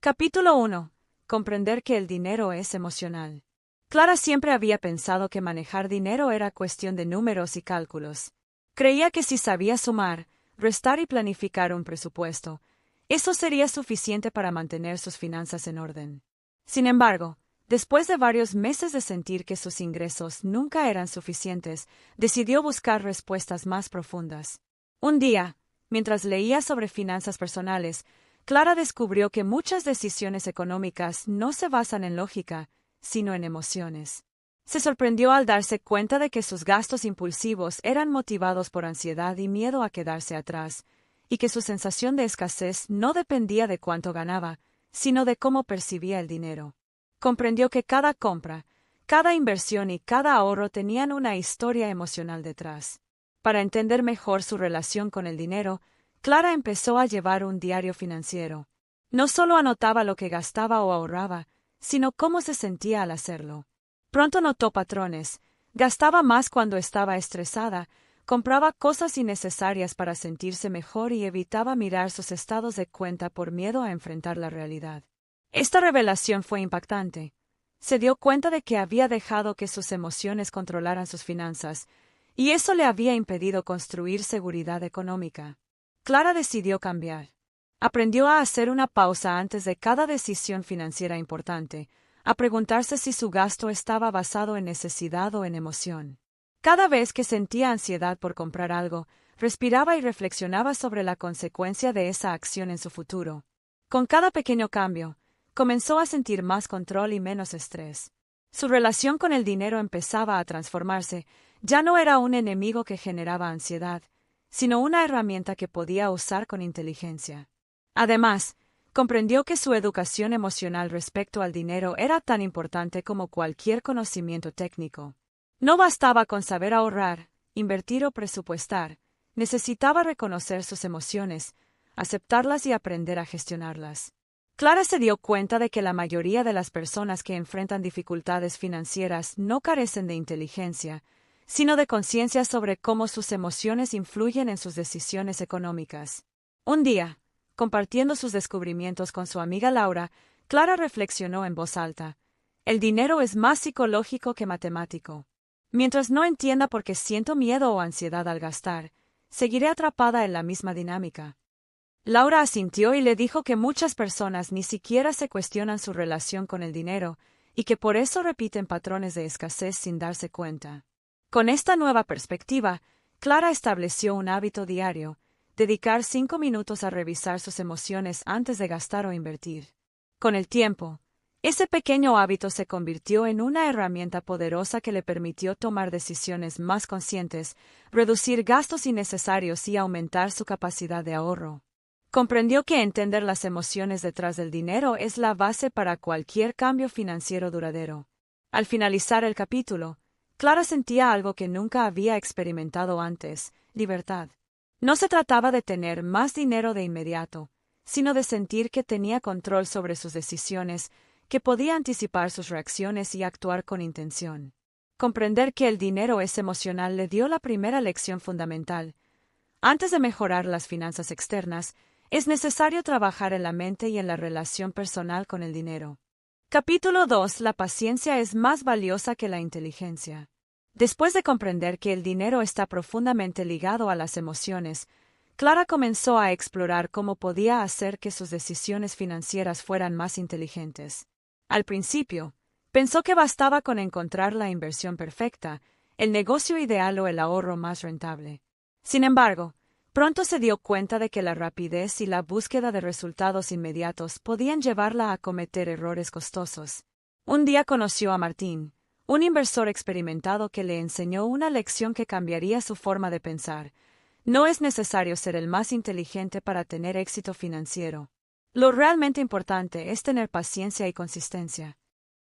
Capítulo 1. Comprender que el dinero es emocional. Clara siempre había pensado que manejar dinero era cuestión de números y cálculos. Creía que si sabía sumar, restar y planificar un presupuesto, eso sería suficiente para mantener sus finanzas en orden. Sin embargo, después de varios meses de sentir que sus ingresos nunca eran suficientes, decidió buscar respuestas más profundas. Un día, mientras leía sobre finanzas personales, Clara descubrió que muchas decisiones económicas no se basan en lógica, sino en emociones. Se sorprendió al darse cuenta de que sus gastos impulsivos eran motivados por ansiedad y miedo a quedarse atrás, y que su sensación de escasez no dependía de cuánto ganaba, sino de cómo percibía el dinero. Comprendió que cada compra, cada inversión y cada ahorro tenían una historia emocional detrás. Para entender mejor su relación con el dinero, Clara empezó a llevar un diario financiero. No solo anotaba lo que gastaba o ahorraba, sino cómo se sentía al hacerlo. Pronto notó patrones. Gastaba más cuando estaba estresada, compraba cosas innecesarias para sentirse mejor y evitaba mirar sus estados de cuenta por miedo a enfrentar la realidad. Esta revelación fue impactante. Se dio cuenta de que había dejado que sus emociones controlaran sus finanzas, y eso le había impedido construir seguridad económica. Clara decidió cambiar. Aprendió a hacer una pausa antes de cada decisión financiera importante, a preguntarse si su gasto estaba basado en necesidad o en emoción. Cada vez que sentía ansiedad por comprar algo, respiraba y reflexionaba sobre la consecuencia de esa acción en su futuro. Con cada pequeño cambio, comenzó a sentir más control y menos estrés. Su relación con el dinero empezaba a transformarse, ya no era un enemigo que generaba ansiedad, sino una herramienta que podía usar con inteligencia. Además, comprendió que su educación emocional respecto al dinero era tan importante como cualquier conocimiento técnico. No bastaba con saber ahorrar, invertir o presupuestar, necesitaba reconocer sus emociones, aceptarlas y aprender a gestionarlas. Clara se dio cuenta de que la mayoría de las personas que enfrentan dificultades financieras no carecen de inteligencia, sino de conciencia sobre cómo sus emociones influyen en sus decisiones económicas. Un día, compartiendo sus descubrimientos con su amiga Laura, Clara reflexionó en voz alta: el dinero es más psicológico que matemático. Mientras no entienda por qué siento miedo o ansiedad al gastar, seguiré atrapada en la misma dinámica. Laura asintió y le dijo que muchas personas ni siquiera se cuestionan su relación con el dinero, y que por eso repiten patrones de escasez sin darse cuenta. Con esta nueva perspectiva, Clara estableció un hábito diario: dedicar 5 minutos a revisar sus emociones antes de gastar o invertir. Con el tiempo, ese pequeño hábito se convirtió en una herramienta poderosa que le permitió tomar decisiones más conscientes, reducir gastos innecesarios y aumentar su capacidad de ahorro. Comprendió que entender las emociones detrás del dinero es la base para cualquier cambio financiero duradero. Al finalizar el capítulo, Clara sentía algo que nunca había experimentado antes: libertad. No se trataba de tener más dinero de inmediato, sino de sentir que tenía control sobre sus decisiones, que podía anticipar sus reacciones y actuar con intención. Comprender que el dinero es emocional le dio la primera lección fundamental. Antes de mejorar las finanzas externas, es necesario trabajar en la mente y en la relación personal con el dinero. Capítulo 2. La paciencia es más valiosa que la inteligencia. Después de comprender que el dinero está profundamente ligado a las emociones, Clara comenzó a explorar cómo podía hacer que sus decisiones financieras fueran más inteligentes. Al principio, pensó que bastaba con encontrar la inversión perfecta, el negocio ideal o el ahorro más rentable. Sin embargo, pronto se dio cuenta de que la rapidez y la búsqueda de resultados inmediatos podían llevarla a cometer errores costosos. Un día conoció a Martín, un inversor experimentado que le enseñó una lección que cambiaría su forma de pensar. No es necesario ser el más inteligente para tener éxito financiero. Lo realmente importante es tener paciencia y consistencia.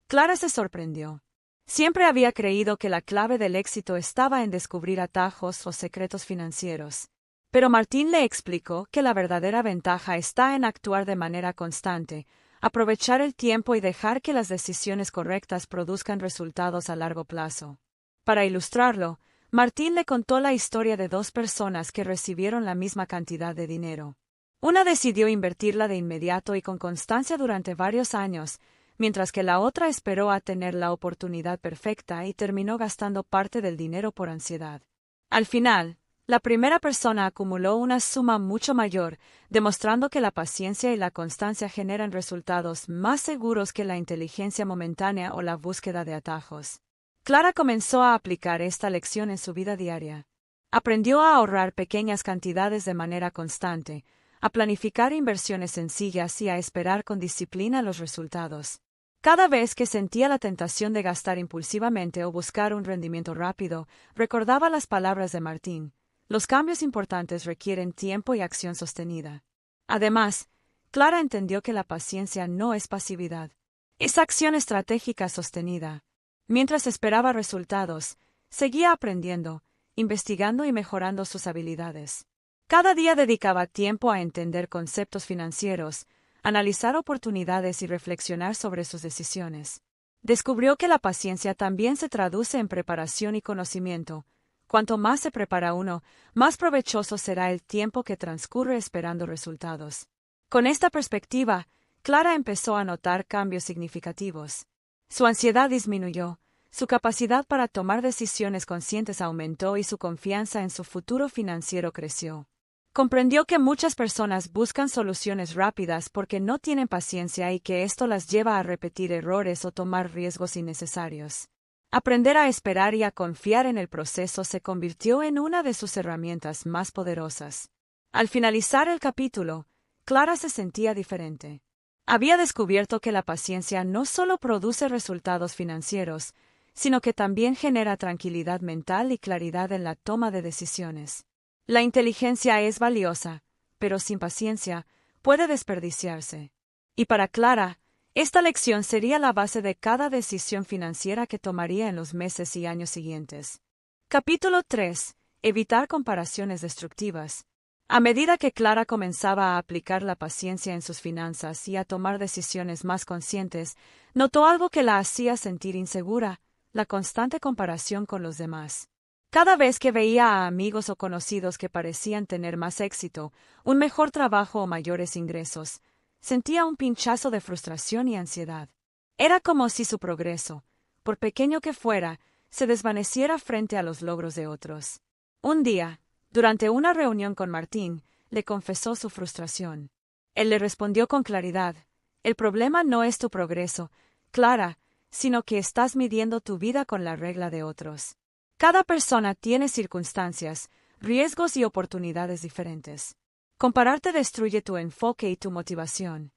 Clara se sorprendió. Siempre había creído que la clave del éxito estaba en descubrir atajos o secretos financieros. Pero Martín le explicó que la verdadera ventaja está en actuar de manera constante, aprovechar el tiempo y dejar que las decisiones correctas produzcan resultados a largo plazo. Para ilustrarlo, Martín le contó la historia de 2 personas que recibieron la misma cantidad de dinero. Una decidió invertirla de inmediato y con constancia durante varios años, mientras que la otra esperó a tener la oportunidad perfecta y terminó gastando parte del dinero por ansiedad. Al final, la primera persona acumuló una suma mucho mayor, demostrando que la paciencia y la constancia generan resultados más seguros que la inteligencia momentánea o la búsqueda de atajos. Clara comenzó a aplicar esta lección en su vida diaria. Aprendió a ahorrar pequeñas cantidades de manera constante, a planificar inversiones sencillas y a esperar con disciplina los resultados. Cada vez que sentía la tentación de gastar impulsivamente o buscar un rendimiento rápido, recordaba las palabras de Martín: los cambios importantes requieren tiempo y acción sostenida. Además, Clara entendió que la paciencia no es pasividad, es acción estratégica sostenida. Mientras esperaba resultados, seguía aprendiendo, investigando y mejorando sus habilidades. Cada día dedicaba tiempo a entender conceptos financieros, analizar oportunidades y reflexionar sobre sus decisiones. Descubrió que la paciencia también se traduce en preparación y conocimiento. Cuanto más se prepara uno, más provechoso será el tiempo que transcurre esperando resultados. Con esta perspectiva, Clara empezó a notar cambios significativos. Su ansiedad disminuyó, su capacidad para tomar decisiones conscientes aumentó y su confianza en su futuro financiero creció. Comprendió que muchas personas buscan soluciones rápidas porque no tienen paciencia y que esto las lleva a repetir errores o tomar riesgos innecesarios. Aprender a esperar y a confiar en el proceso se convirtió en una de sus herramientas más poderosas. Al finalizar el capítulo, Clara se sentía diferente. Había descubierto que la paciencia no solo produce resultados financieros, sino que también genera tranquilidad mental y claridad en la toma de decisiones. La inteligencia es valiosa, pero sin paciencia puede desperdiciarse. Y para Clara, esta lección sería la base de cada decisión financiera que tomaría en los meses y años siguientes. Capítulo 3. Evitar comparaciones destructivas. A medida que Clara comenzaba a aplicar la paciencia en sus finanzas y a tomar decisiones más conscientes, notó algo que la hacía sentir insegura: la constante comparación con los demás. Cada vez que veía a amigos o conocidos que parecían tener más éxito, un mejor trabajo o mayores ingresos, sentía un pinchazo de frustración y ansiedad. Era como si su progreso, por pequeño que fuera, se desvaneciera frente a los logros de otros. Un día, durante una reunión con Martín, le confesó su frustración. Él le respondió con claridad: el problema no es tu progreso, Clara, sino que estás midiendo tu vida con la regla de otros. Cada persona tiene circunstancias, riesgos y oportunidades diferentes. Compararte destruye tu enfoque y tu motivación.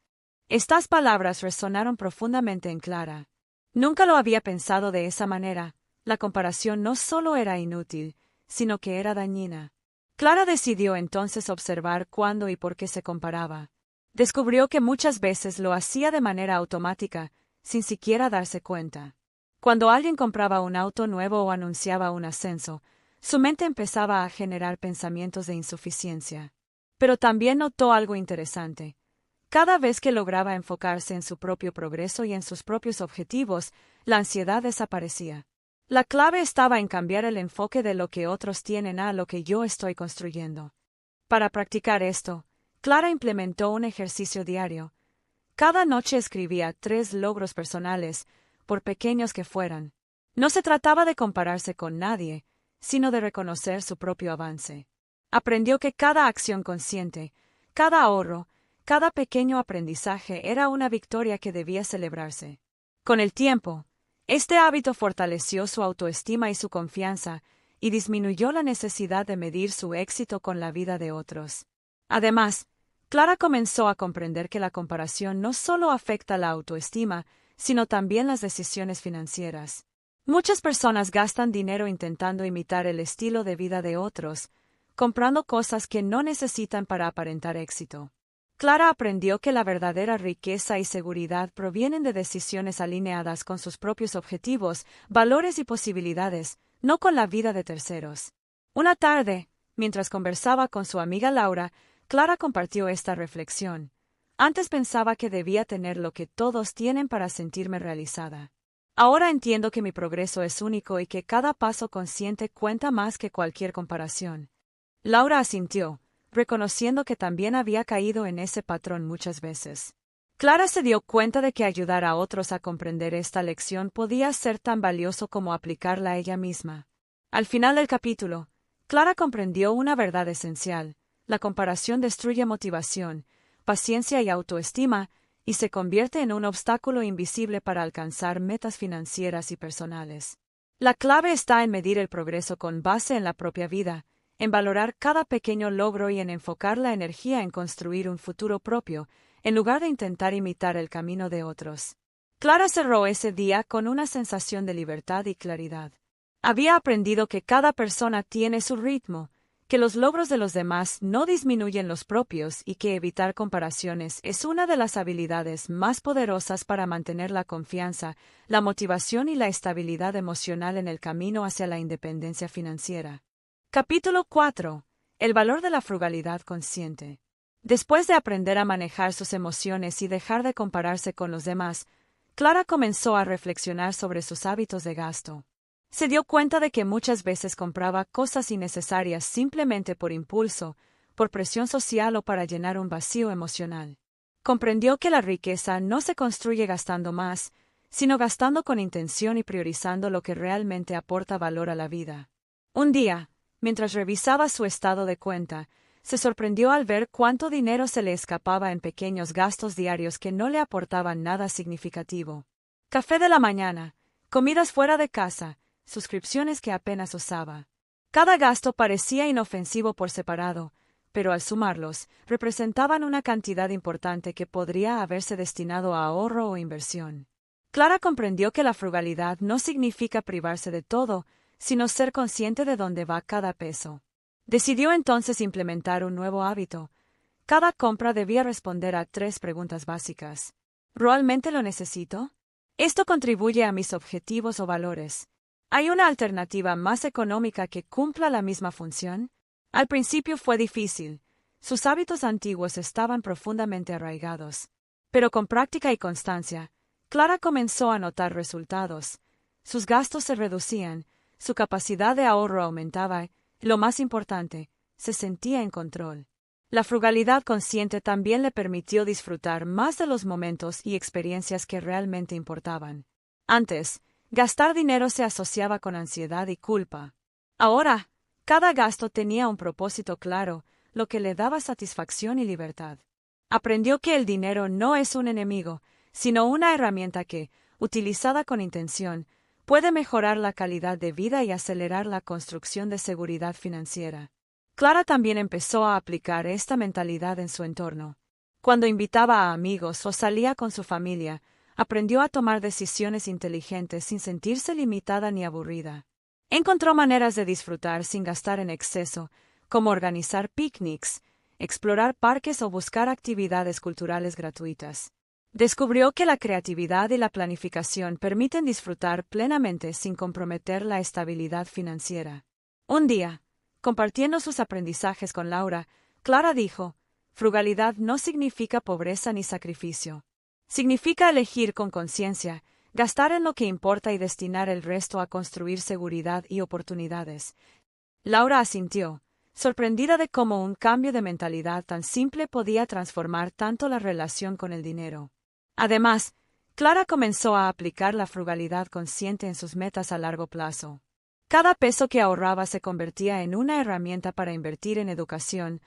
Estas palabras resonaron profundamente en Clara. Nunca lo había pensado de esa manera. La comparación no solo era inútil, sino que era dañina. Clara decidió entonces observar cuándo y por qué se comparaba. Descubrió que muchas veces lo hacía de manera automática, sin siquiera darse cuenta. Cuando alguien compraba un auto nuevo o anunciaba un ascenso, su mente empezaba a generar pensamientos de insuficiencia. Pero también notó algo interesante. Cada vez que lograba enfocarse en su propio progreso y en sus propios objetivos, la ansiedad desaparecía. La clave estaba en cambiar el enfoque de lo que otros tienen a lo que yo estoy construyendo. Para practicar esto, Clara implementó un ejercicio diario. Cada noche escribía 3 logros personales, por pequeños que fueran. No se trataba de compararse con nadie, sino de reconocer su propio avance. Aprendió que cada acción consciente, cada ahorro, cada pequeño aprendizaje era una victoria que debía celebrarse. Con el tiempo, este hábito fortaleció su autoestima y su confianza, y disminuyó la necesidad de medir su éxito con la vida de otros. Además, Clara comenzó a comprender que la comparación no solo afecta la autoestima, sino también las decisiones financieras. Muchas personas gastan dinero intentando imitar el estilo de vida de otros, comprando cosas que no necesitan para aparentar éxito. Clara aprendió que la verdadera riqueza y seguridad provienen de decisiones alineadas con sus propios objetivos, valores y posibilidades, no con la vida de terceros. Una tarde, mientras conversaba con su amiga Laura, Clara compartió esta reflexión: antes pensaba que debía tener lo que todos tienen para sentirme realizada. Ahora entiendo que mi progreso es único y que cada paso consciente cuenta más que cualquier comparación. Laura asintió, reconociendo que también había caído en ese patrón muchas veces. Clara se dio cuenta de que ayudar a otros a comprender esta lección podía ser tan valioso como aplicarla a ella misma. Al final del capítulo, Clara comprendió una verdad esencial: la comparación destruye motivación, paciencia y autoestima, y se convierte en un obstáculo invisible para alcanzar metas financieras y personales. La clave está en medir el progreso con base en la propia vida, en valorar cada pequeño logro y en enfocar la energía en construir un futuro propio, en lugar de intentar imitar el camino de otros. Clara cerró ese día con una sensación de libertad y claridad. Había aprendido que cada persona tiene su ritmo, que los logros de los demás no disminuyen los propios y que evitar comparaciones es una de las habilidades más poderosas para mantener la confianza, la motivación y la estabilidad emocional en el camino hacia la independencia financiera. Capítulo 4. El valor de la frugalidad consciente. Después de aprender a manejar sus emociones y dejar de compararse con los demás, Clara comenzó a reflexionar sobre sus hábitos de gasto. Se dio cuenta de que muchas veces compraba cosas innecesarias simplemente por impulso, por presión social o para llenar un vacío emocional. Comprendió que la riqueza no se construye gastando más, sino gastando con intención y priorizando lo que realmente aporta valor a la vida. Un día, mientras revisaba su estado de cuenta, se sorprendió al ver cuánto dinero se le escapaba en pequeños gastos diarios que no le aportaban nada significativo. Café de la mañana, comidas fuera de casa, suscripciones que apenas usaba. Cada gasto parecía inofensivo por separado, pero al sumarlos, representaban una cantidad importante que podría haberse destinado a ahorro o inversión. Clara comprendió que la frugalidad no significa privarse de todo, sino ser consciente de dónde va cada peso. Decidió entonces implementar un nuevo hábito. Cada compra debía responder a 3 preguntas básicas. ¿Realmente lo necesito? ¿Esto contribuye a mis objetivos o valores? ¿Hay una alternativa más económica que cumpla la misma función? Al principio fue difícil. Sus hábitos antiguos estaban profundamente arraigados. Pero con práctica y constancia, Clara comenzó a notar resultados. Sus gastos se reducían, su capacidad de ahorro aumentaba y, lo más importante, se sentía en control. La frugalidad consciente también le permitió disfrutar más de los momentos y experiencias que realmente importaban. Antes, gastar dinero se asociaba con ansiedad y culpa. Ahora, cada gasto tenía un propósito claro, lo que le daba satisfacción y libertad. Aprendió que el dinero no es un enemigo, sino una herramienta que, utilizada con intención, puede mejorar la calidad de vida y acelerar la construcción de seguridad financiera. Clara también empezó a aplicar esta mentalidad en su entorno. Cuando invitaba a amigos o salía con su familia, aprendió a tomar decisiones inteligentes sin sentirse limitada ni aburrida. Encontró maneras de disfrutar sin gastar en exceso, como organizar picnics, explorar parques o buscar actividades culturales gratuitas. Descubrió que la creatividad y la planificación permiten disfrutar plenamente sin comprometer la estabilidad financiera. Un día, compartiendo sus aprendizajes con Laura, Clara dijo: frugalidad no significa pobreza ni sacrificio. Significa elegir con conciencia, gastar en lo que importa y destinar el resto a construir seguridad y oportunidades. Laura asintió, sorprendida de cómo un cambio de mentalidad tan simple podía transformar tanto la relación con el dinero. Además, Clara comenzó a aplicar la frugalidad consciente en sus metas a largo plazo. Cada peso que ahorraba se convertía en una herramienta para invertir en educación,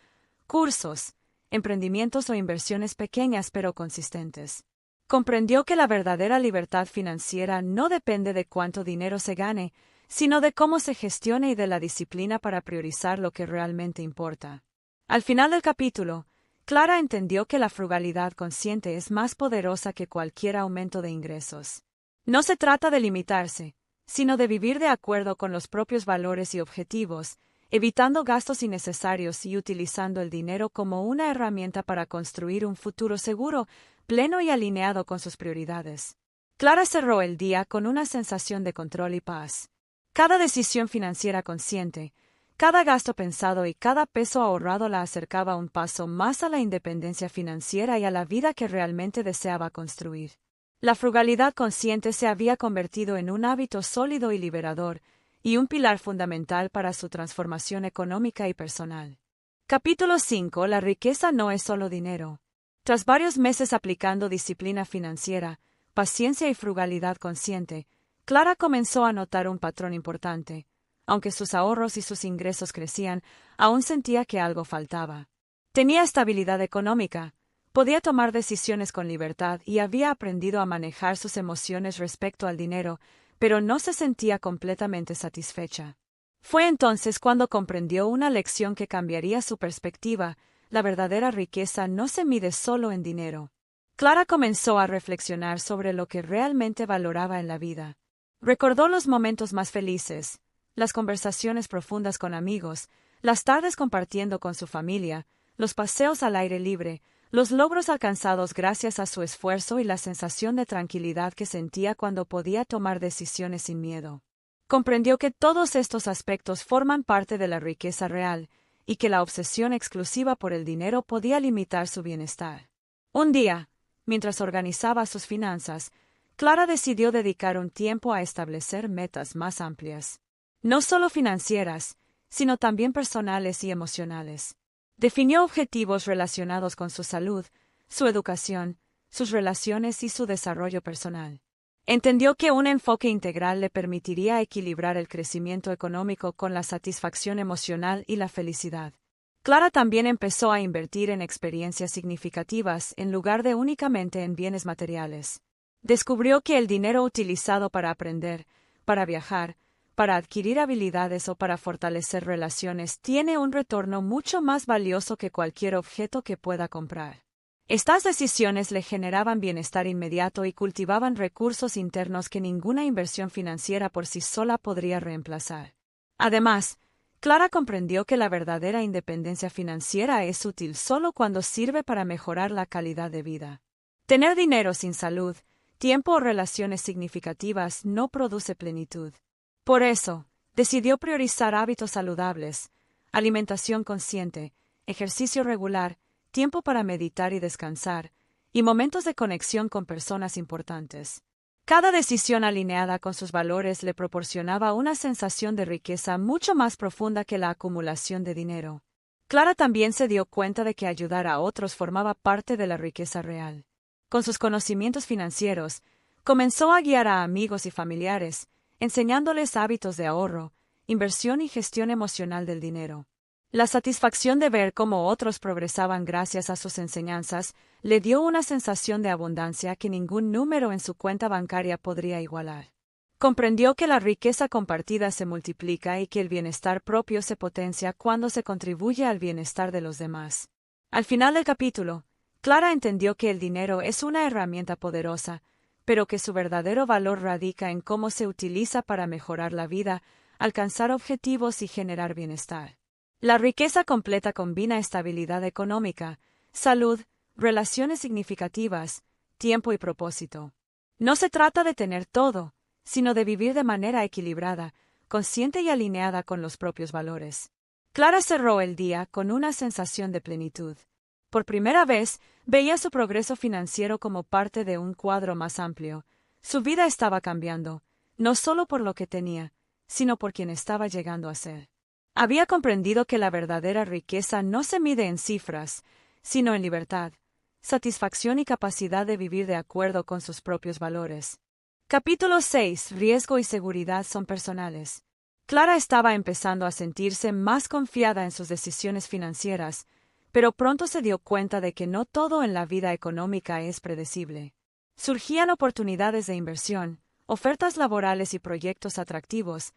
cursos, emprendimientos o inversiones pequeñas pero consistentes. Comprendió que la verdadera libertad financiera no depende de cuánto dinero se gane, sino de cómo se gestione y de la disciplina para priorizar lo que realmente importa. Al final del capítulo, Clara entendió que la frugalidad consciente es más poderosa que cualquier aumento de ingresos. No se trata de limitarse, sino de vivir de acuerdo con los propios valores y objetivos, evitando gastos innecesarios y utilizando el dinero como una herramienta para construir un futuro seguro, pleno y alineado con sus prioridades. Clara cerró el día con una sensación de control y paz. Cada decisión financiera consciente, cada gasto pensado y cada peso ahorrado la acercaba un paso más a la independencia financiera y a la vida que realmente deseaba construir. La frugalidad consciente se había convertido en un hábito sólido y liberador, y un pilar fundamental para su transformación económica y personal. Capítulo 5. La riqueza no es solo dinero. Tras varios meses aplicando disciplina financiera, paciencia y frugalidad consciente, Clara comenzó a notar un patrón importante. Aunque sus ahorros y sus ingresos crecían, aún sentía que algo faltaba. Tenía estabilidad económica, podía tomar decisiones con libertad y había aprendido a manejar sus emociones respecto al dinero, pero no se sentía completamente satisfecha. Fue entonces cuando comprendió una lección que cambiaría su perspectiva: la verdadera riqueza no se mide solo en dinero. Clara comenzó a reflexionar sobre lo que realmente valoraba en la vida. Recordó los momentos más felices, las conversaciones profundas con amigos, las tardes compartiendo con su familia, los paseos al aire libre, los logros alcanzados gracias a su esfuerzo y la sensación de tranquilidad que sentía cuando podía tomar decisiones sin miedo. Comprendió que todos estos aspectos forman parte de la riqueza real, y que la obsesión exclusiva por el dinero podía limitar su bienestar. Un día, mientras organizaba sus finanzas, Clara decidió dedicar un tiempo a establecer metas más amplias. No solo financieras, sino también personales y emocionales. Definió objetivos relacionados con su salud, su educación, sus relaciones y su desarrollo personal. Entendió que un enfoque integral le permitiría equilibrar el crecimiento económico con la satisfacción emocional y la felicidad. Clara también empezó a invertir en experiencias significativas en lugar de únicamente en bienes materiales. Descubrió que el dinero utilizado para aprender, para viajar, para adquirir habilidades o para fortalecer relaciones tiene un retorno mucho más valioso que cualquier objeto que pueda comprar. Estas decisiones le generaban bienestar inmediato y cultivaban recursos internos que ninguna inversión financiera por sí sola podría reemplazar. Además, Clara comprendió que la verdadera independencia financiera es útil solo cuando sirve para mejorar la calidad de vida. Tener dinero sin salud, tiempo o relaciones significativas no produce plenitud. Por eso, decidió priorizar hábitos saludables, alimentación consciente, ejercicio regular, tiempo para meditar y descansar, y momentos de conexión con personas importantes. Cada decisión alineada con sus valores le proporcionaba una sensación de riqueza mucho más profunda que la acumulación de dinero. Clara también se dio cuenta de que ayudar a otros formaba parte de la riqueza real. Con sus conocimientos financieros, comenzó a guiar a amigos y familiares, enseñándoles hábitos de ahorro, inversión y gestión emocional del dinero. La satisfacción de ver cómo otros progresaban gracias a sus enseñanzas le dio una sensación de abundancia que ningún número en su cuenta bancaria podría igualar. Comprendió que la riqueza compartida se multiplica y que el bienestar propio se potencia cuando se contribuye al bienestar de los demás. Al final del capítulo, Clara entendió que el dinero es una herramienta poderosa, pero que su verdadero valor radica en cómo se utiliza para mejorar la vida, alcanzar objetivos y generar bienestar. La riqueza completa combina estabilidad económica, salud, relaciones significativas, tiempo y propósito. No se trata de tener todo, sino de vivir de manera equilibrada, consciente y alineada con los propios valores. Clara cerró el día con una sensación de plenitud. Por primera vez, veía su progreso financiero como parte de un cuadro más amplio. Su vida estaba cambiando, no solo por lo que tenía, sino por quien estaba llegando a ser. Había comprendido que la verdadera riqueza no se mide en cifras, sino en libertad, satisfacción y capacidad de vivir de acuerdo con sus propios valores. Capítulo 6. Riesgo y seguridad son personales. Clara estaba empezando a sentirse más confiada en sus decisiones financieras, pero pronto se dio cuenta de que no todo en la vida económica es predecible. Surgían oportunidades de inversión, ofertas laborales y proyectos atractivos,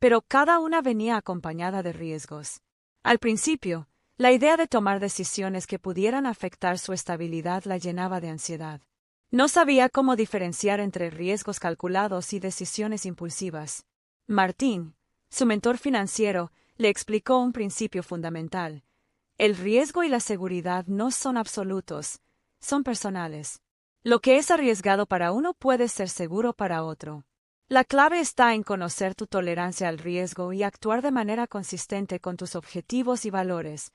pero cada una venía acompañada de riesgos. Al principio, la idea de tomar decisiones que pudieran afectar su estabilidad la llenaba de ansiedad. No sabía cómo diferenciar entre riesgos calculados y decisiones impulsivas. Martín, su mentor financiero, le explicó un principio fundamental: el riesgo y la seguridad no son absolutos, son personales. Lo que es arriesgado para uno puede ser seguro para otro. La clave está en conocer tu tolerancia al riesgo y actuar de manera consistente con tus objetivos y valores.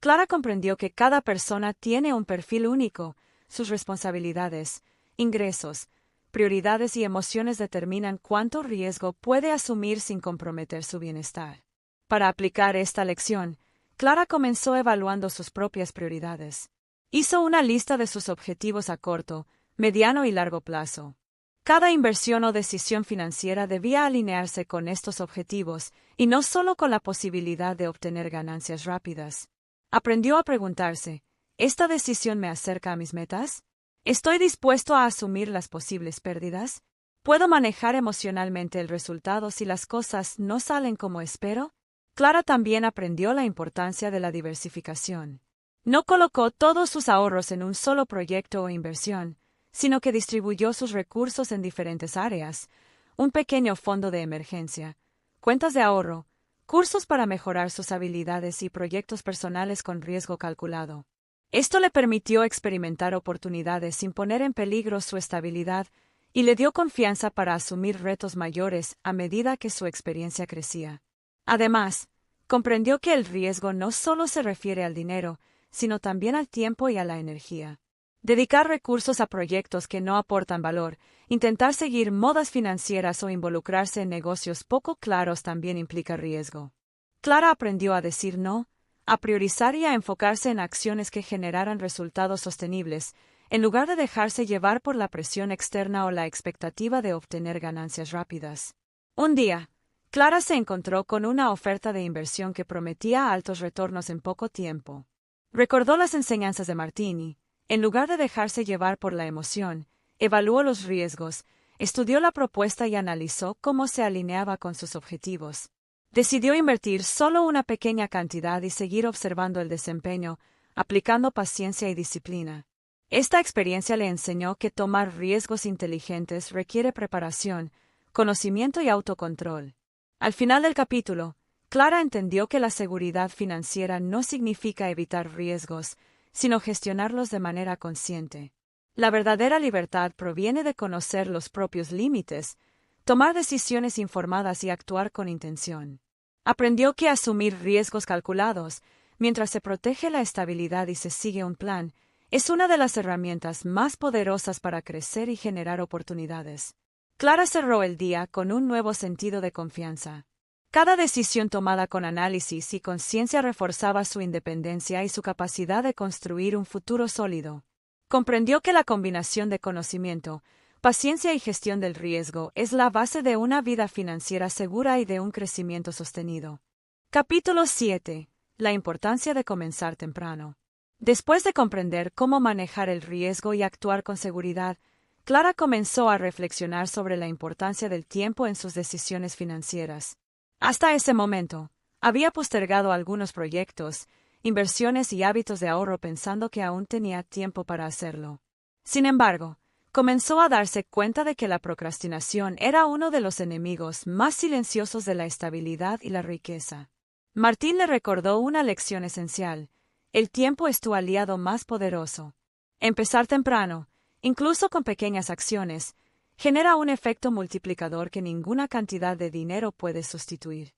Clara comprendió que cada persona tiene un perfil único, sus responsabilidades, ingresos, prioridades y emociones determinan cuánto riesgo puede asumir sin comprometer su bienestar. Para aplicar esta lección, Clara comenzó evaluando sus propias prioridades. Hizo una lista de sus objetivos a corto, mediano y largo plazo. Cada inversión o decisión financiera debía alinearse con estos objetivos, y no solo con la posibilidad de obtener ganancias rápidas. Aprendió a preguntarse, ¿esta decisión me acerca a mis metas? ¿Estoy dispuesto a asumir las posibles pérdidas? ¿Puedo manejar emocionalmente el resultado si las cosas no salen como espero? Clara también aprendió la importancia de la diversificación. No colocó todos sus ahorros en un solo proyecto o inversión, sino que distribuyó sus recursos en diferentes áreas: un pequeño fondo de emergencia, cuentas de ahorro, cursos para mejorar sus habilidades y proyectos personales con riesgo calculado. Esto le permitió experimentar oportunidades sin poner en peligro su estabilidad y le dio confianza para asumir retos mayores a medida que su experiencia crecía. Además, comprendió que el riesgo no solo se refiere al dinero, sino también al tiempo y a la energía. Dedicar recursos a proyectos que no aportan valor, intentar seguir modas financieras o involucrarse en negocios poco claros también implica riesgo. Clara aprendió a decir no, a priorizar y a enfocarse en acciones que generaran resultados sostenibles, en lugar de dejarse llevar por la presión externa o la expectativa de obtener ganancias rápidas. Un día, Clara se encontró con una oferta de inversión que prometía altos retornos en poco tiempo. Recordó las enseñanzas de Martini. En lugar de dejarse llevar por la emoción, evaluó los riesgos, estudió la propuesta y analizó cómo se alineaba con sus objetivos. Decidió invertir solo una pequeña cantidad y seguir observando el desempeño, aplicando paciencia y disciplina. Esta experiencia le enseñó que tomar riesgos inteligentes requiere preparación, conocimiento y autocontrol. Al final del capítulo, Clara entendió que la seguridad financiera no significa evitar riesgos, sino gestionarlos de manera consciente. La verdadera libertad proviene de conocer los propios límites, tomar decisiones informadas y actuar con intención. Aprendió que asumir riesgos calculados, mientras se protege la estabilidad y se sigue un plan, es una de las herramientas más poderosas para crecer y generar oportunidades. Clara cerró el día con un nuevo sentido de confianza. Cada decisión tomada con análisis y conciencia reforzaba su independencia y su capacidad de construir un futuro sólido. Comprendió que la combinación de conocimiento, paciencia y gestión del riesgo es la base de una vida financiera segura y de un crecimiento sostenido. Capítulo 7. La importancia de comenzar temprano. Después de comprender cómo manejar el riesgo y actuar con seguridad, Clara comenzó a reflexionar sobre la importancia del tiempo en sus decisiones financieras. Hasta ese momento, había postergado algunos proyectos, inversiones y hábitos de ahorro pensando que aún tenía tiempo para hacerlo. Sin embargo, comenzó a darse cuenta de que la procrastinación era uno de los enemigos más silenciosos de la estabilidad y la riqueza. Martín le recordó una lección esencial: el tiempo es tu aliado más poderoso. Empezar temprano, incluso con pequeñas acciones, genera un efecto multiplicador que ninguna cantidad de dinero puede sustituir.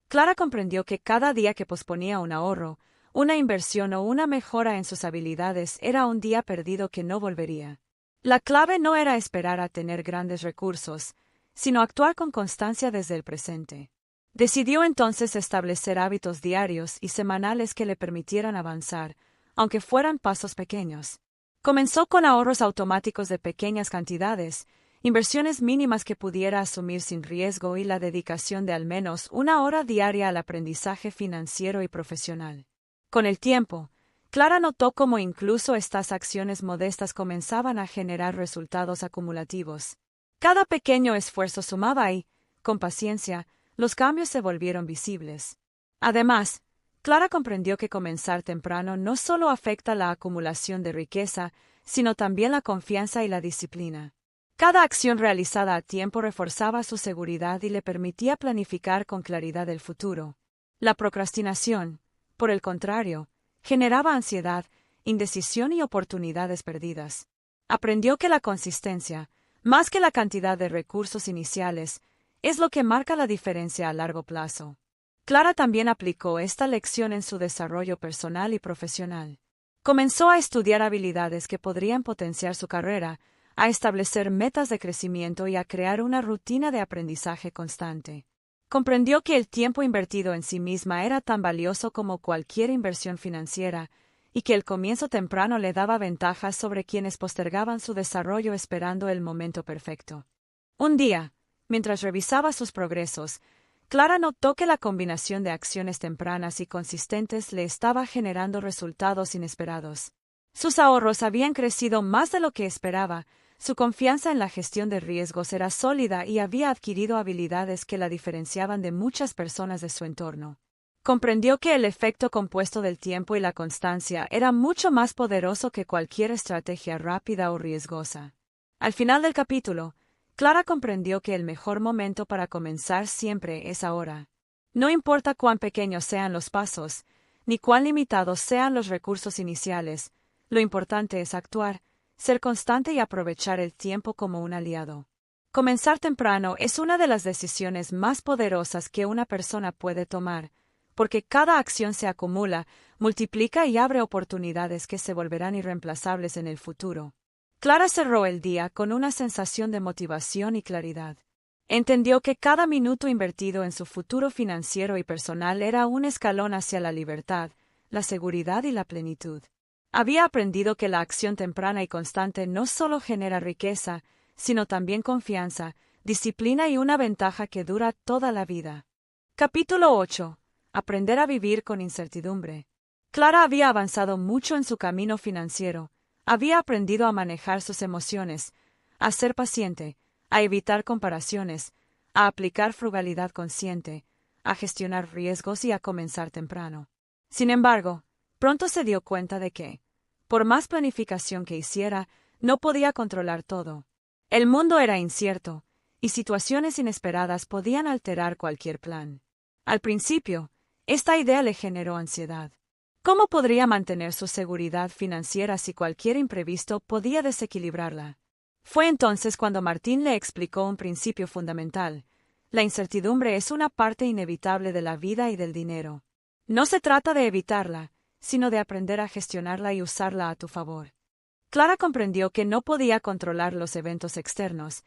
Clara comprendió que cada día que posponía un ahorro, una inversión o una mejora en sus habilidades era un día perdido que no volvería. La clave no era esperar a tener grandes recursos, sino actuar con constancia desde el presente. Decidió entonces establecer hábitos diarios y semanales que le permitieran avanzar, aunque fueran pasos pequeños. Comenzó con ahorros automáticos de pequeñas cantidades, inversiones mínimas que pudiera asumir sin riesgo y la dedicación de al menos una hora diaria al aprendizaje financiero y profesional. Con el tiempo, Clara notó cómo incluso estas acciones modestas comenzaban a generar resultados acumulativos. Cada pequeño esfuerzo sumaba y, con paciencia, los cambios se volvieron visibles. Además, Clara comprendió que comenzar temprano no solo afecta la acumulación de riqueza, sino también la confianza y la disciplina. Cada acción realizada a tiempo reforzaba su seguridad y le permitía planificar con claridad el futuro. La procrastinación, por el contrario, generaba ansiedad, indecisión y oportunidades perdidas. Aprendió que la consistencia, más que la cantidad de recursos iniciales, es lo que marca la diferencia a largo plazo. Clara también aplicó esta lección en su desarrollo personal y profesional. Comenzó a estudiar habilidades que podrían potenciar su carrera, a establecer metas de crecimiento y a crear una rutina de aprendizaje constante. Comprendió que el tiempo invertido en sí misma era tan valioso como cualquier inversión financiera, y que el comienzo temprano le daba ventajas sobre quienes postergaban su desarrollo esperando el momento perfecto. Un día, mientras revisaba sus progresos, Clara notó que la combinación de acciones tempranas y consistentes le estaba generando resultados inesperados. Sus ahorros habían crecido más de lo que esperaba, su confianza en la gestión de riesgos era sólida y había adquirido habilidades que la diferenciaban de muchas personas de su entorno. Comprendió que el efecto compuesto del tiempo y la constancia era mucho más poderoso que cualquier estrategia rápida o riesgosa. Al final del capítulo, Clara comprendió que el mejor momento para comenzar siempre es ahora. No importa cuán pequeños sean los pasos, ni cuán limitados sean los recursos iniciales, lo importante es actuar, ser constante y aprovechar el tiempo como un aliado. Comenzar temprano es una de las decisiones más poderosas que una persona puede tomar, porque cada acción se acumula, multiplica y abre oportunidades que se volverán irreemplazables en el futuro. Clara cerró el día con una sensación de motivación y claridad. Entendió que cada minuto invertido en su futuro financiero y personal era un escalón hacia la libertad, la seguridad y la plenitud. Había aprendido que la acción temprana y constante no solo genera riqueza, sino también confianza, disciplina y una ventaja que dura toda la vida. Capítulo 8. Aprender a vivir con incertidumbre. Clara había avanzado mucho en su camino financiero. Había aprendido a manejar sus emociones, a ser paciente, a evitar comparaciones, a aplicar frugalidad consciente, a gestionar riesgos y a comenzar temprano. Sin embargo, pronto se dio cuenta de que, por más planificación que hiciera, no podía controlar todo. El mundo era incierto, y situaciones inesperadas podían alterar cualquier plan. Al principio, esta idea le generó ansiedad. ¿Cómo podría mantener su seguridad financiera si cualquier imprevisto podía desequilibrarla? Fue entonces cuando Martín le explicó un principio fundamental. La incertidumbre es una parte inevitable de la vida y del dinero. No se trata de evitarla, sino de aprender a gestionarla y usarla a tu favor. Clara comprendió que no podía controlar los eventos externos,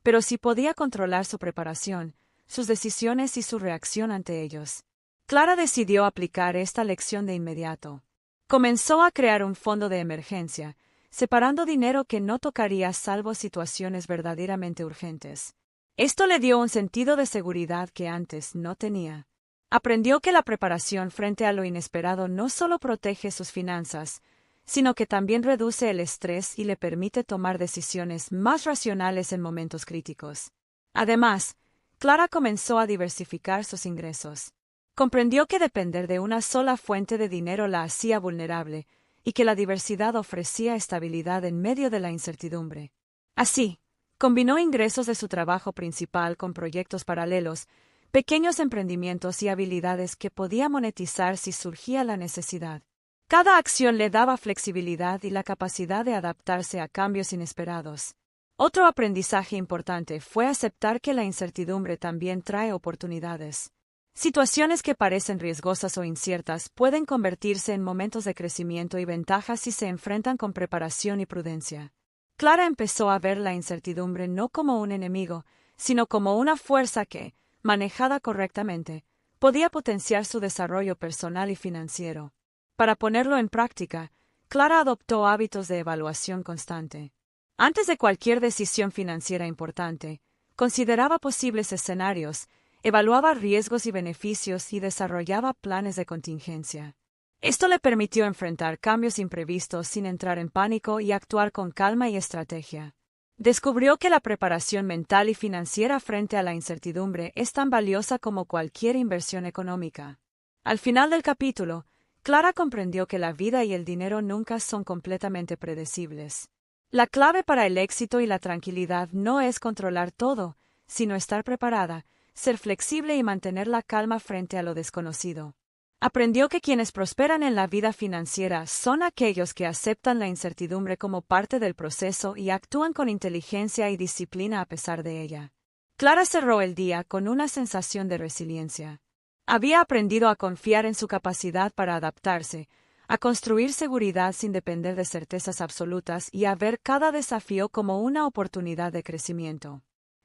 pero sí podía controlar su preparación, sus decisiones y su reacción ante ellos. Clara decidió aplicar esta lección de inmediato. Comenzó a crear un fondo de emergencia, separando dinero que no tocaría salvo situaciones verdaderamente urgentes. Esto le dio un sentido de seguridad que antes no tenía. Aprendió que la preparación frente a lo inesperado no solo protege sus finanzas, sino que también reduce el estrés y le permite tomar decisiones más racionales en momentos críticos. Además, Clara comenzó a diversificar sus ingresos. Comprendió que depender de una sola fuente de dinero la hacía vulnerable, y que la diversidad ofrecía estabilidad en medio de la incertidumbre. Así, combinó ingresos de su trabajo principal con proyectos paralelos, pequeños emprendimientos y habilidades que podía monetizar si surgía la necesidad. Cada acción le daba flexibilidad y la capacidad de adaptarse a cambios inesperados. Otro aprendizaje importante fue aceptar que la incertidumbre también trae oportunidades. Situaciones que parecen riesgosas o inciertas pueden convertirse en momentos de crecimiento y ventajas si se enfrentan con preparación y prudencia. Clara empezó a ver la incertidumbre no como un enemigo, sino como una fuerza que, manejada correctamente, podía potenciar su desarrollo personal y financiero. Para ponerlo en práctica, Clara adoptó hábitos de evaluación constante. Antes de cualquier decisión financiera importante, consideraba posibles escenarios, evaluaba riesgos y beneficios y desarrollaba planes de contingencia. Esto le permitió enfrentar cambios imprevistos sin entrar en pánico y actuar con calma y estrategia. Descubrió que la preparación mental y financiera frente a la incertidumbre es tan valiosa como cualquier inversión económica. Al final del capítulo, Clara comprendió que la vida y el dinero nunca son completamente predecibles. La clave para el éxito y la tranquilidad no es controlar todo, sino estar preparada, ser flexible y mantener la calma frente a lo desconocido. Aprendió que quienes prosperan en la vida financiera son aquellos que aceptan la incertidumbre como parte del proceso y actúan con inteligencia y disciplina a pesar de ella. Clara cerró el día con una sensación de resiliencia. Había aprendido a confiar en su capacidad para adaptarse, a construir seguridad sin depender de certezas absolutas y a ver cada desafío como una oportunidad de crecimiento.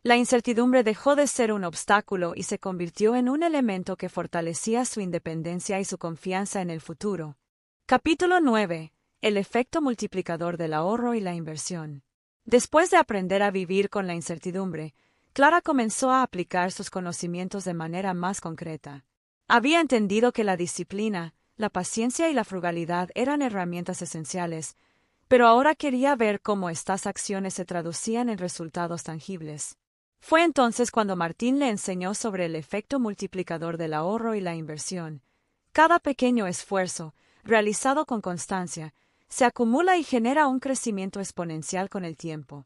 La incertidumbre dejó de ser un obstáculo y se convirtió en un elemento que fortalecía su independencia y su confianza en el futuro. Capítulo 9. El efecto multiplicador del ahorro y la inversión. Después de aprender a vivir con la incertidumbre, Clara comenzó a aplicar sus conocimientos de manera más concreta. Había entendido que la disciplina, la paciencia y la frugalidad eran herramientas esenciales, pero ahora quería ver cómo estas acciones se traducían en resultados tangibles. Fue entonces cuando Martín le enseñó sobre el efecto multiplicador del ahorro y la inversión. Cada pequeño esfuerzo, realizado con constancia, se acumula y genera un crecimiento exponencial con el tiempo.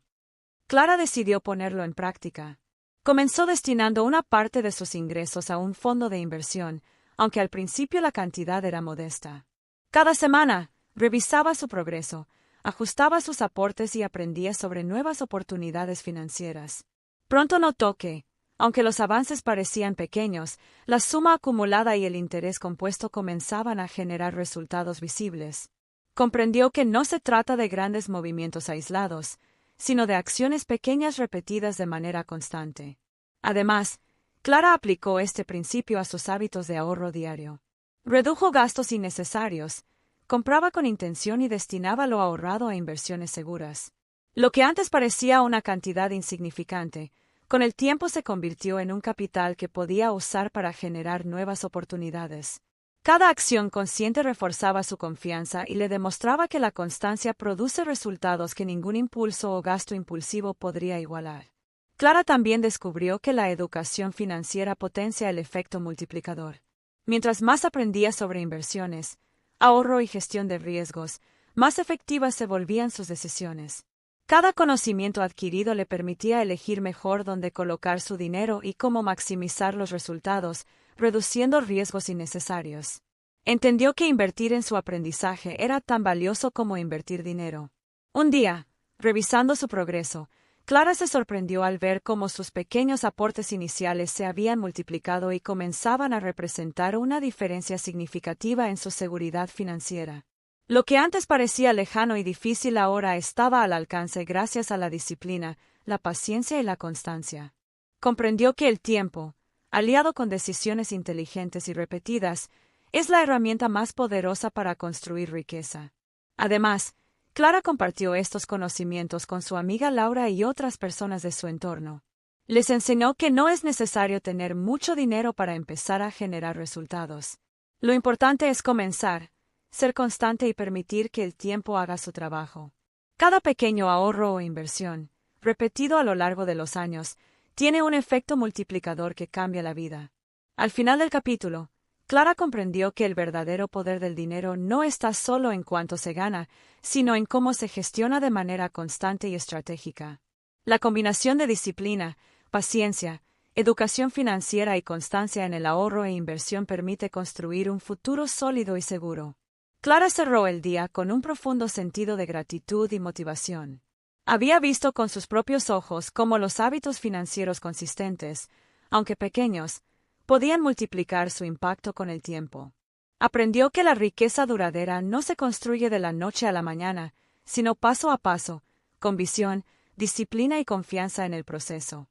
Clara decidió ponerlo en práctica. Comenzó destinando una parte de sus ingresos a un fondo de inversión, aunque al principio la cantidad era modesta. Cada semana, revisaba su progreso, ajustaba sus aportes y aprendía sobre nuevas oportunidades financieras. Pronto notó que, aunque los avances parecían pequeños, la suma acumulada y el interés compuesto comenzaban a generar resultados visibles. Comprendió que no se trata de grandes movimientos aislados, sino de acciones pequeñas repetidas de manera constante. Además, Clara aplicó este principio a sus hábitos de ahorro diario. Redujo gastos innecesarios, compraba con intención y destinaba lo ahorrado a inversiones seguras. Lo que antes parecía una cantidad insignificante, con el tiempo se convirtió en un capital que podía usar para generar nuevas oportunidades. Cada acción consciente reforzaba su confianza y le demostraba que la constancia produce resultados que ningún impulso o gasto impulsivo podría igualar. Clara también descubrió que la educación financiera potencia el efecto multiplicador. Mientras más aprendía sobre inversiones, ahorro y gestión de riesgos, más efectivas se volvían sus decisiones. Cada conocimiento adquirido le permitía elegir mejor dónde colocar su dinero y cómo maximizar los resultados, reduciendo riesgos innecesarios. Entendió que invertir en su aprendizaje era tan valioso como invertir dinero. Un día, revisando su progreso, Clara se sorprendió al ver cómo sus pequeños aportes iniciales se habían multiplicado y comenzaban a representar una diferencia significativa en su seguridad financiera. Lo que antes parecía lejano y difícil ahora estaba al alcance gracias a la disciplina, la paciencia y la constancia. Comprendió que el tiempo, aliado con decisiones inteligentes y repetidas, es la herramienta más poderosa para construir riqueza. Además, Clara compartió estos conocimientos con su amiga Laura y otras personas de su entorno. Les enseñó que no es necesario tener mucho dinero para empezar a generar resultados. Lo importante es comenzar, ser constante y permitir que el tiempo haga su trabajo. Cada pequeño ahorro o inversión, repetido a lo largo de los años, tiene un efecto multiplicador que cambia la vida. Al final del capítulo, Clara comprendió que el verdadero poder del dinero no está solo en cuánto se gana, sino en cómo se gestiona de manera constante y estratégica. La combinación de disciplina, paciencia, educación financiera y constancia en el ahorro e inversión permite construir un futuro sólido y seguro. Clara cerró el día con un profundo sentido de gratitud y motivación. Había visto con sus propios ojos cómo los hábitos financieros consistentes, aunque pequeños, podían multiplicar su impacto con el tiempo. Aprendió que la riqueza duradera no se construye de la noche a la mañana, sino paso a paso, con visión, disciplina y confianza en el proceso.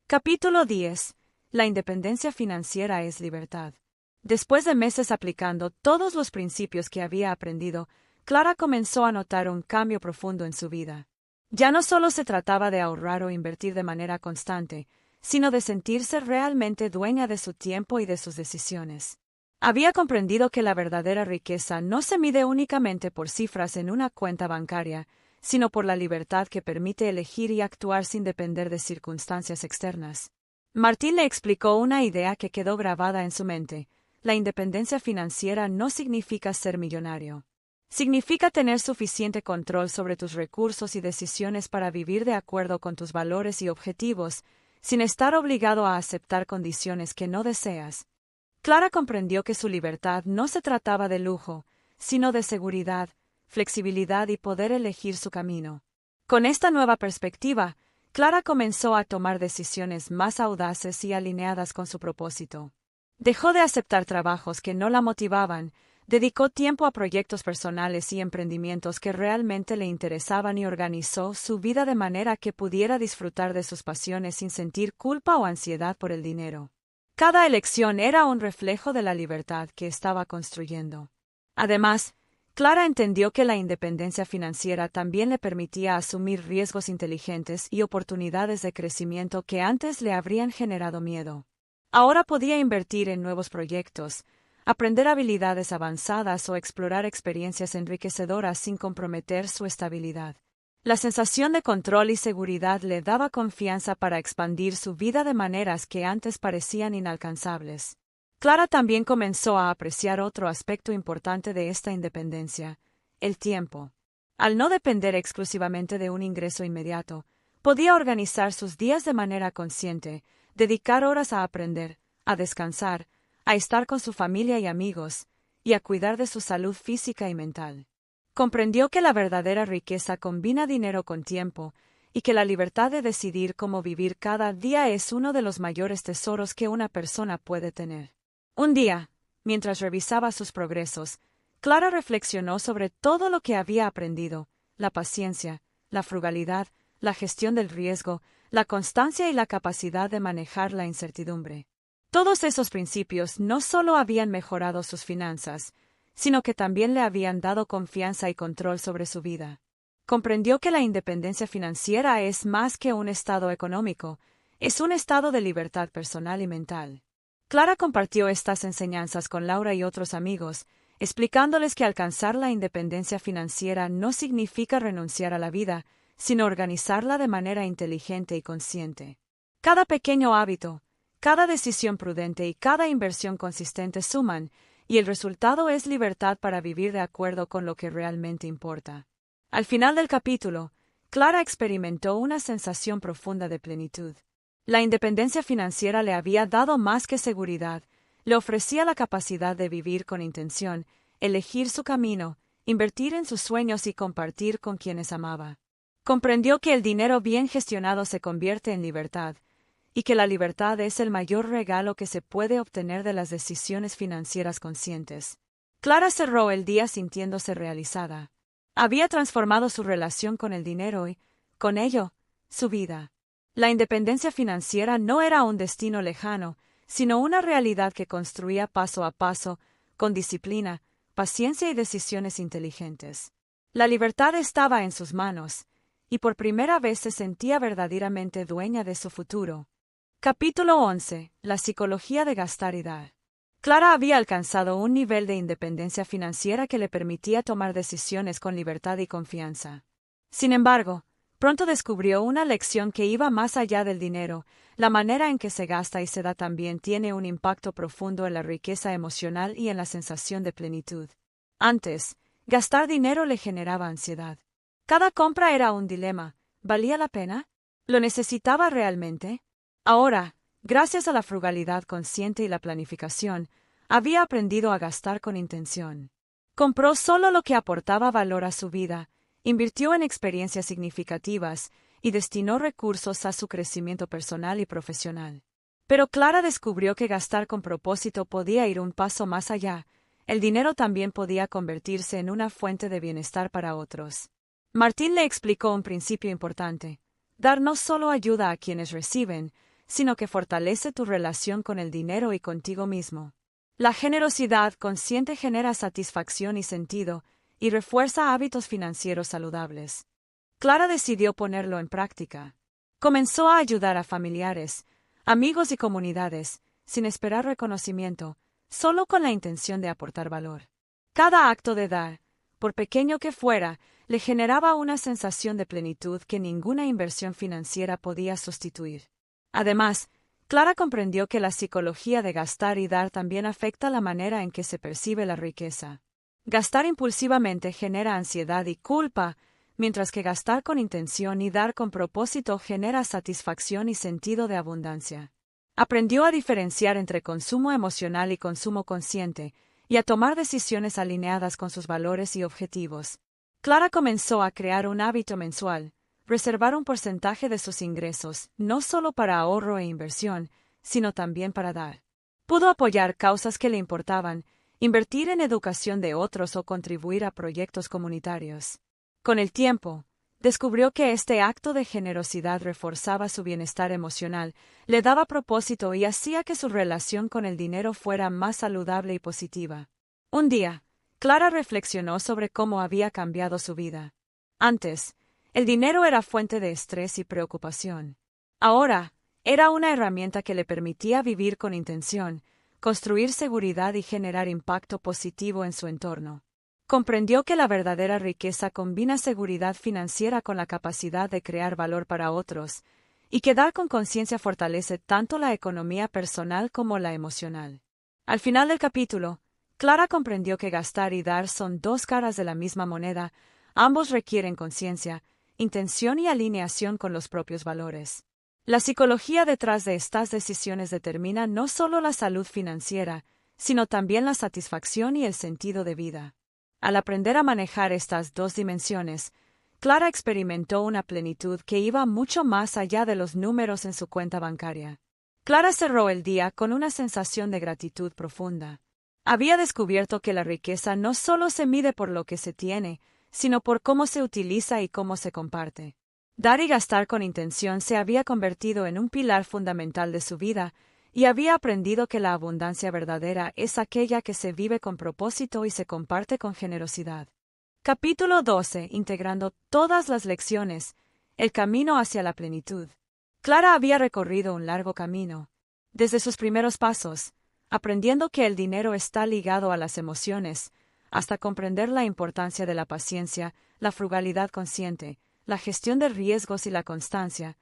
Capítulo 10. La independencia financiera es libertad. Después de meses aplicando todos los principios que había aprendido, Clara comenzó a notar un cambio profundo en su vida. Ya no solo se trataba de ahorrar o invertir de manera constante, sino de sentirse realmente dueña de su tiempo y de sus decisiones. Había comprendido que la verdadera riqueza no se mide únicamente por cifras en una cuenta bancaria, sino por la libertad que permite elegir y actuar sin depender de circunstancias externas. Martín le explicó una idea que quedó grabada en su mente. La independencia financiera no significa ser millonario. Significa tener suficiente control sobre tus recursos y decisiones para vivir de acuerdo con tus valores y objetivos, sin estar obligado a aceptar condiciones que no deseas. Clara comprendió que su libertad no se trataba de lujo, sino de seguridad, flexibilidad y poder elegir su camino. Con esta nueva perspectiva, Clara comenzó a tomar decisiones más audaces y alineadas con su propósito. Dejó de aceptar trabajos que no la motivaban, Dedicó tiempo a proyectos personales y emprendimientos que realmente le interesaban y organizó su vida de manera que pudiera disfrutar de sus pasiones sin sentir culpa o ansiedad por el dinero. Cada elección era un reflejo de la libertad que estaba construyendo. Además, Clara entendió que la independencia financiera también le permitía asumir riesgos inteligentes y oportunidades de crecimiento que antes le habrían generado miedo. Ahora podía invertir en nuevos proyectos, aprender habilidades avanzadas o explorar experiencias enriquecedoras sin comprometer su estabilidad. La sensación de control y seguridad le daba confianza para expandir su vida de maneras que antes parecían inalcanzables. Clara también comenzó a apreciar otro aspecto importante de esta independencia: el tiempo. Al no depender exclusivamente de un ingreso inmediato, podía organizar sus días de manera consciente, dedicar horas a aprender, a descansar, a estar con su familia y amigos, y a cuidar de su salud física y mental. Comprendió que la verdadera riqueza combina dinero con tiempo, y que la libertad de decidir cómo vivir cada día es uno de los mayores tesoros que una persona puede tener. Un día, mientras revisaba sus progresos, Clara reflexionó sobre todo lo que había aprendido: la paciencia, la frugalidad, la gestión del riesgo, la constancia y la capacidad de manejar la incertidumbre. Todos esos principios no solo habían mejorado sus finanzas, sino que también le habían dado confianza y control sobre su vida. Comprendió que la independencia financiera es más que un estado económico, es un estado de libertad personal y mental. Clara compartió estas enseñanzas con Laura y otros amigos, explicándoles que alcanzar la independencia financiera no significa renunciar a la vida, sino organizarla de manera inteligente y consciente. Cada pequeño hábito, cada decisión prudente y cada inversión consistente suman, y el resultado es libertad para vivir de acuerdo con lo que realmente importa. Al final del capítulo, Clara experimentó una sensación profunda de plenitud. La independencia financiera le había dado más que seguridad, le ofrecía la capacidad de vivir con intención, elegir su camino, invertir en sus sueños y compartir con quienes amaba. Comprendió que el dinero bien gestionado se convierte en libertad, y que la libertad es el mayor regalo que se puede obtener de las decisiones financieras conscientes. Clara cerró el día sintiéndose realizada. Había transformado su relación con el dinero y, con ello, su vida. La independencia financiera no era un destino lejano, sino una realidad que construía paso a paso, con disciplina, paciencia y decisiones inteligentes. La libertad estaba en sus manos, y por primera vez se sentía verdaderamente dueña de su futuro. Capítulo 11. La psicología de gastar y dar. Clara había alcanzado un nivel de independencia financiera que le permitía tomar decisiones con libertad y confianza. Sin embargo, pronto descubrió una lección que iba más allá del dinero: la manera en que se gasta y se da también tiene un impacto profundo en la riqueza emocional y en la sensación de plenitud. Antes, gastar dinero le generaba ansiedad. Cada compra era un dilema: ¿valía la pena? ¿Lo necesitaba realmente? Ahora, gracias a la frugalidad consciente y la planificación, había aprendido a gastar con intención. Compró solo lo que aportaba valor a su vida, invirtió en experiencias significativas y destinó recursos a su crecimiento personal y profesional. Pero Clara descubrió que gastar con propósito podía ir un paso más allá. El dinero también podía convertirse en una fuente de bienestar para otros. Martín le explicó un principio importante: dar no solo ayuda a quienes reciben, sino que fortalece tu relación con el dinero y contigo mismo. La generosidad consciente genera satisfacción y sentido, y refuerza hábitos financieros saludables. Clara decidió ponerlo en práctica. Comenzó a ayudar a familiares, amigos y comunidades, sin esperar reconocimiento, solo con la intención de aportar valor. Cada acto de dar, por pequeño que fuera, le generaba una sensación de plenitud que ninguna inversión financiera podía sustituir. Además, Clara comprendió que la psicología de gastar y dar también afecta la manera en que se percibe la riqueza. Gastar impulsivamente genera ansiedad y culpa, mientras que gastar con intención y dar con propósito genera satisfacción y sentido de abundancia. Aprendió a diferenciar entre consumo emocional y consumo consciente, y a tomar decisiones alineadas con sus valores y objetivos. Clara comenzó a crear un hábito mensual: reservar un porcentaje de sus ingresos, no solo para ahorro e inversión, sino también para dar. Pudo apoyar causas que le importaban, invertir en educación de otros o contribuir a proyectos comunitarios. Con el tiempo, descubrió que este acto de generosidad reforzaba su bienestar emocional, le daba propósito y hacía que su relación con el dinero fuera más saludable y positiva. Un día, Clara reflexionó sobre cómo había cambiado su vida. Antes, el dinero era fuente de estrés y preocupación. Ahora, era una herramienta que le permitía vivir con intención, construir seguridad y generar impacto positivo en su entorno. Comprendió que la verdadera riqueza combina seguridad financiera con la capacidad de crear valor para otros, y que dar con conciencia fortalece tanto la economía personal como la emocional. Al final del capítulo, Clara comprendió que gastar y dar son dos caras de la misma moneda, ambos requieren conciencia, intención y alineación con los propios valores. La psicología detrás de estas decisiones determina no solo la salud financiera, sino también la satisfacción y el sentido de vida. Al aprender a manejar estas dos dimensiones, Clara experimentó una plenitud que iba mucho más allá de los números en su cuenta bancaria. Clara cerró el día con una sensación de gratitud profunda. Había descubierto que la riqueza no solo se mide por lo que se tiene, sino por cómo se utiliza y cómo se comparte. Dar y gastar con intención se había convertido en un pilar fundamental de su vida, y había aprendido que la abundancia verdadera es aquella que se vive con propósito y se comparte con generosidad. Capítulo 12. Integrando todas las lecciones. El camino hacia la plenitud. Clara había recorrido un largo camino. Desde sus primeros pasos, aprendiendo que el dinero está ligado a las emociones, hasta comprender la importancia de la paciencia, la frugalidad consciente, la gestión de riesgos y la constancia.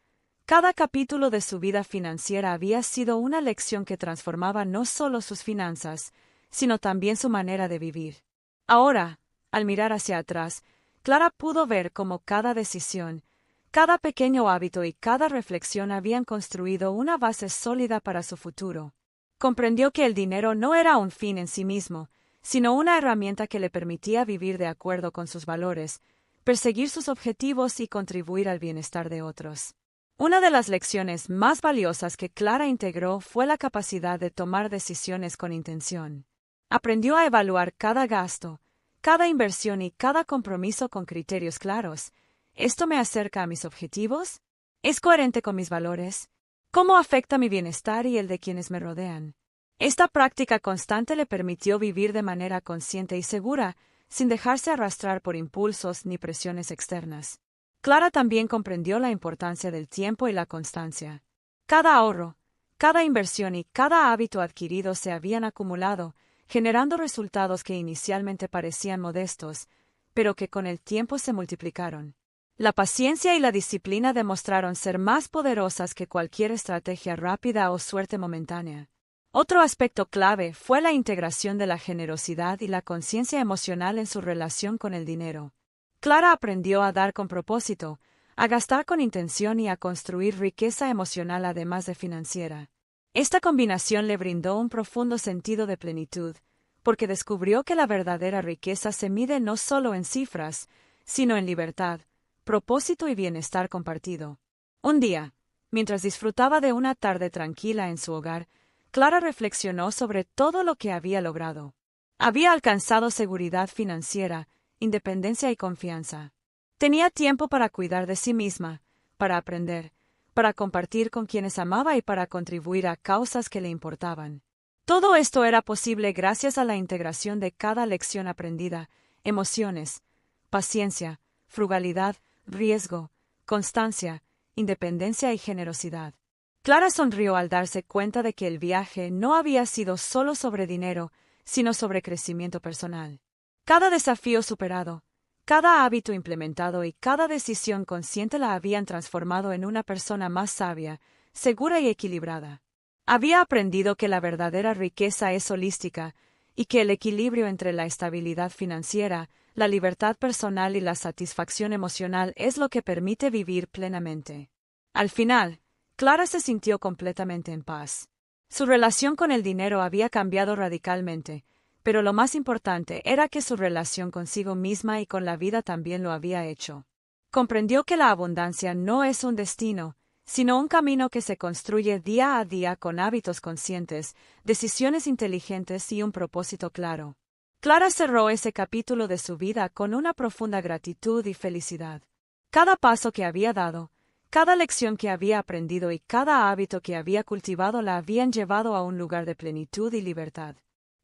Cada capítulo de su vida financiera había sido una lección que transformaba no solo sus finanzas, sino también su manera de vivir. Ahora, al mirar hacia atrás, Clara pudo ver cómo cada decisión, cada pequeño hábito y cada reflexión habían construido una base sólida para su futuro. Comprendió que el dinero no era un fin en sí mismo, sino una herramienta que le permitía vivir de acuerdo con sus valores, perseguir sus objetivos y contribuir al bienestar de otros. Una de las lecciones más valiosas que Clara integró fue la capacidad de tomar decisiones con intención. Aprendió a evaluar cada gasto, cada inversión y cada compromiso con criterios claros. ¿Esto me acerca a mis objetivos? ¿Es coherente con mis valores? ¿Cómo afecta mi bienestar y el de quienes me rodean? Esta práctica constante le permitió vivir de manera consciente y segura, sin dejarse arrastrar por impulsos ni presiones externas. Clara también comprendió la importancia del tiempo y la constancia. Cada ahorro, cada inversión y cada hábito adquirido se habían acumulado, generando resultados que inicialmente parecían modestos, pero que con el tiempo se multiplicaron. La paciencia y la disciplina demostraron ser más poderosas que cualquier estrategia rápida o suerte momentánea. Otro aspecto clave fue la integración de la generosidad y la conciencia emocional en su relación con el dinero. Clara aprendió a dar con propósito, a gastar con intención y a construir riqueza emocional además de financiera. Esta combinación le brindó un profundo sentido de plenitud, porque descubrió que la verdadera riqueza se mide no solo en cifras, sino en libertad, propósito y bienestar compartido. Un día, mientras disfrutaba de una tarde tranquila en su hogar, Clara reflexionó sobre todo lo que había logrado. Había alcanzado seguridad financiera, independencia y confianza. Tenía tiempo para cuidar de sí misma, para aprender, para compartir con quienes amaba y para contribuir a causas que le importaban. Todo esto era posible gracias a la integración de cada lección aprendida: emociones, paciencia, frugalidad, riesgo, constancia, independencia y generosidad. Clara sonrió al darse cuenta de que el viaje no había sido solo sobre dinero, sino sobre crecimiento personal. Cada desafío superado, cada hábito implementado y cada decisión consciente la habían transformado en una persona más sabia, segura y equilibrada. Había aprendido que la verdadera riqueza es holística y que el equilibrio entre la estabilidad financiera, la libertad personal y la satisfacción emocional es lo que permite vivir plenamente. Al final, Clara se sintió completamente en paz. Su relación con el dinero había cambiado radicalmente, pero lo más importante era que su relación consigo misma y con la vida también lo había hecho. Comprendió que la abundancia no es un destino, sino un camino que se construye día a día con hábitos conscientes, decisiones inteligentes y un propósito claro. Clara cerró ese capítulo de su vida con una profunda gratitud y felicidad. Cada paso que había dado, cada lección que había aprendido y cada hábito que había cultivado la habían llevado a un lugar de plenitud y libertad.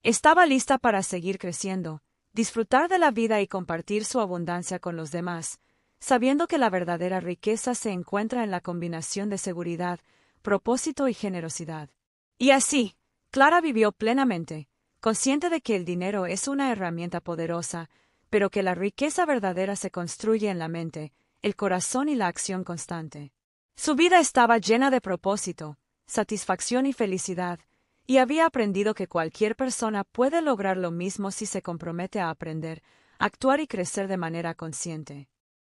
Estaba lista para seguir creciendo, disfrutar de la vida y compartir su abundancia con los demás, sabiendo que la verdadera riqueza se encuentra en la combinación de seguridad, propósito y generosidad. Y así, Clara vivió plenamente, consciente de que el dinero es una herramienta poderosa, pero que la riqueza verdadera se construye en la mente, el corazón y la acción constante. Su vida estaba llena de propósito, satisfacción y felicidad, y había aprendido que cualquier persona puede lograr lo mismo si se compromete a aprender, actuar y crecer de manera consciente.